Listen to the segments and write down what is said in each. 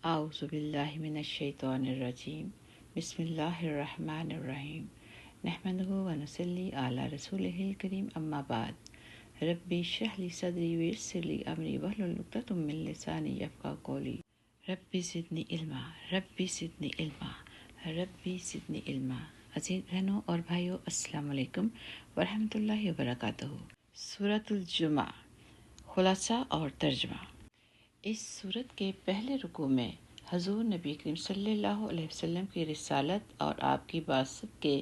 أعوذ بالله من الشيطان الرجيم بسم الله الرحمن الرحيم نحمده ونصلي على رسوله الكريم أما بعد ربي اشرح لي صدري ويسر لي أمري واحلل عقدة من لساني يفقهوا قولي ربي زدني علما ربی زدنی علما ربی زدنی علما۔ عزیز بہنوں اور بھائیوں، السلام علیکم ورحمۃ اللہ وبرکاتہ۔ سورۃ الجمعہ، خلاصہ اور ترجمہ۔ اس سورت کے پہلے رکوع میں حضور نبی کریم صلی اللہ علیہ وسلم کی رسالت اور آپ کی بعثت کے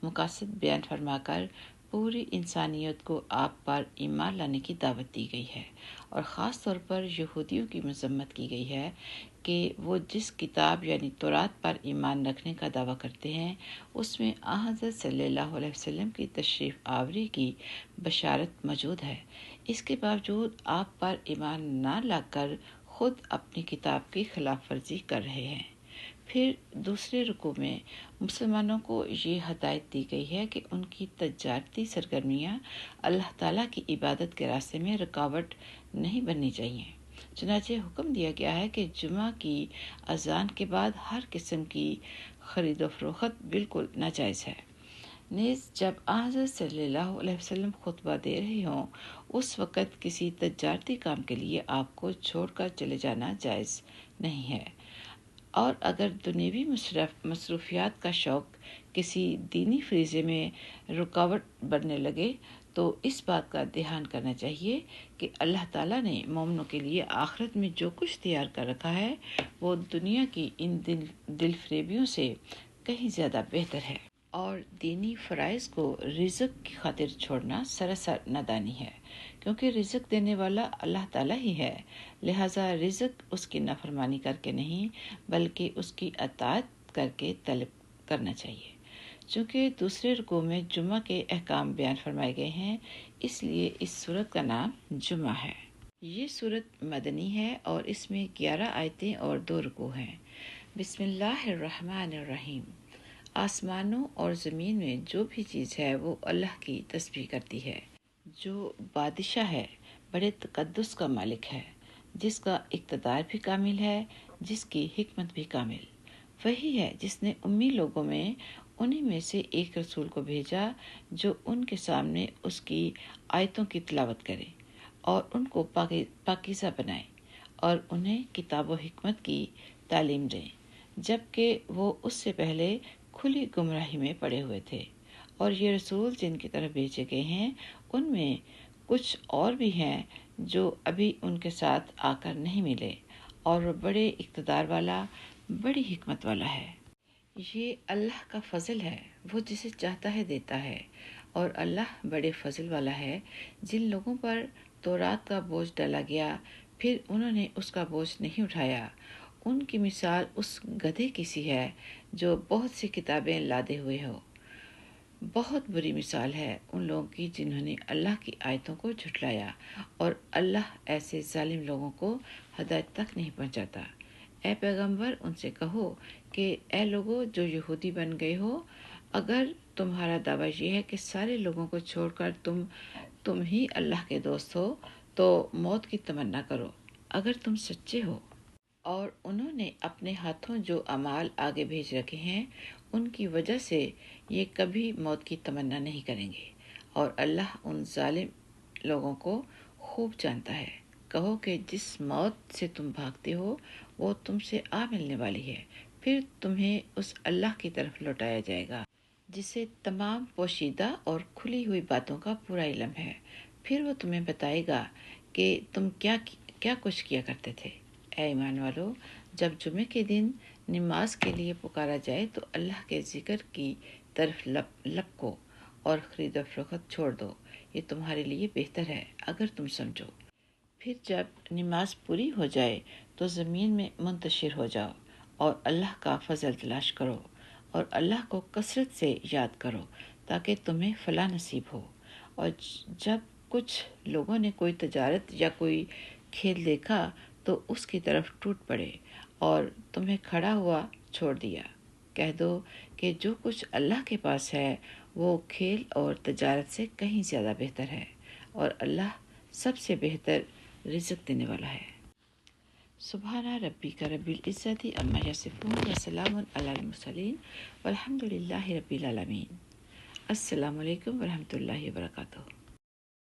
مقاصد بیان فرما کر پوری انسانیت کو آپ پر ایمان لانے کی دعوت دی گئی ہے، اور خاص طور پر یہودیوں کی مذمت کی گئی ہے کہ وہ جس کتاب یعنی تورات پر ایمان رکھنے کا دعویٰ کرتے ہیں اس میں حضرت صلی اللہ علیہ وسلم کی تشریف آوری کی بشارت موجود ہے۔ اس کے باوجود آپ پر ایمان نہ لا کر خود اپنی کتاب کی خلاف ورزی کر رہے ہیں۔ پھر دوسرے رکوع میں مسلمانوں کو یہ ہدایت دی گئی ہے کہ ان کی تجارتی سرگرمیاں اللہ تعالیٰ کی عبادت کے راستے میں رکاوٹ نہیں بننی چاہیے۔ چنانچہ حکم دیا گیا ہے کہ جمعہ کی اذان کے بعد ہر قسم کی خرید و فروخت بالکل ناجائز ہے۔ نیز جب حضرت صلی اللہ علیہ وسلم خطبہ دے رہے ہوں اس وقت کسی تجارتی کام کے لیے آپ کو چھوڑ کر چلے جانا جائز نہیں ہے، اور اگر دنیوی مصروفیات کا شوق کسی دینی فریضے میں رکاوٹ بننے لگے تو اس بات کا دھیان کرنا چاہیے کہ اللہ تعالیٰ نے مومنوں کے لیے آخرت میں جو کچھ تیار کر رکھا ہے وہ دنیا کی ان دل فریبیوں سے کہیں زیادہ بہتر ہے، اور دینی فرائض کو رزق کی خاطر چھوڑنا سراسر نادانی ہے، کیونکہ رزق دینے والا اللہ تعالیٰ ہی ہے، لہٰذا رزق اس کی نافرمانی کر کے نہیں بلکہ اس کی اطاعت کر کے طلب کرنا چاہیے۔ چونکہ دوسرے رکوع میں جمعہ کے احکام بیان فرمائے گئے ہیں، اس لیے اس سورت کا نام جمعہ ہے۔ یہ سورت مدنی ہے اور اس میں 11 آیتیں اور 2 رکوع ہیں۔ بسم اللہ الرحمن الرحیم۔ آسمانوں اور زمین میں جو بھی چیز ہے وہ اللہ کی تسبیح کرتی ہے، جو بادشاہ ہے، بڑے تقدس کا مالک ہے، جس کا اقتدار بھی کامل ہے، جس کی حکمت بھی کامل۔ وہی ہے جس نے امی لوگوں میں انہی میں سے ایک رسول کو بھیجا جو ان کے سامنے اس کی آیتوں کی تلاوت کرے اور ان کو پاکیزہ بنائے اور انہیں کتاب و حکمت کی تعلیم دیں، جبکہ وہ اس سے پہلے کھلی گمراہی میں پڑے ہوئے تھے۔ اور یہ رسول جن کی طرف بھیجے گئے ہیں ان میں کچھ اور بھی ہیں جو ابھی ان کے ساتھ آ کر نہیں ملے، اور وہ بڑے اقتدار والا، بڑی حکمت والا ہے۔ یہ اللہ کا فضل ہے، وہ جسے چاہتا ہے دیتا ہے، اور اللہ بڑے فضل والا ہے۔ جن لوگوں پر تورات کا بوجھ ڈالا گیا پھر انہوں نے اس کا بوجھ نہیں اٹھایا، ان کی مثال اس گدھے کی سی ہے جو بہت سی کتابیں لادے ہوئے ہو۔ بہت بری مثال ہے ان لوگوں کی جنہوں نے اللہ کی آیتوں کو جھٹلایا، اور اللہ ایسے ظالم لوگوں کو ہدایت تک نہیں پہنچاتا۔ اے پیغمبر ان سے کہو کہ اے لوگو جو یہودی بن گئے ہو، اگر تمہارا دعویٰ یہ ہے کہ سارے لوگوں کو چھوڑ کر تم ہی اللہ کے دوست ہو تو موت کی تمنا کرو اگر تم سچے ہو۔ اور انہوں نے اپنے ہاتھوں جو اعمال آگے بھیج رکھے ہیں ان کی وجہ سے یہ کبھی موت کی تمنا نہیں کریں گے، اور اللہ ان ظالم لوگوں کو خوب جانتا ہے۔ کہو کہ جس موت سے تم بھاگتے ہو وہ تم سے آ ملنے والی ہے، پھر تمہیں اس اللہ کی طرف لوٹایا جائے گا جسے تمام پوشیدہ اور کھلی ہوئی باتوں کا پورا علم ہے، پھر وہ تمہیں بتائے گا کہ تم کیا کچھ کیا کرتے تھے۔ اے ایمان والو، جب جمعے کے دن نماز کے لیے پکارا جائے تو اللہ کے ذکر کی طرف لپکو اور خرید و فروخت چھوڑ دو، یہ تمہارے لیے بہتر ہے اگر تم سمجھو۔ پھر جب نماز پوری ہو جائے تو زمین میں منتشر ہو جاؤ اور اللہ کا فضل تلاش کرو، اور اللہ کو کثرت سے یاد کرو تاکہ تمہیں فلاح نصیب ہو۔ اور جب کچھ لوگوں نے کوئی تجارت یا کوئی کھیل دیکھا تو اس کی طرف ٹوٹ پڑے اور تمہیں کھڑا ہوا چھوڑ دیا۔ کہہ دو کہ جو کچھ اللہ کے پاس ہے وہ کھیل اور تجارت سے کہیں زیادہ بہتر ہے، اور اللہ سب سے بہتر رزق دینے والا ہے۔ سبحان ربک رب العزت عما یصفون وسلام علی المرسلین والحمد للہ رب العالمین۔ السلام علیکم ورحمۃ اللہ وبرکاتہ۔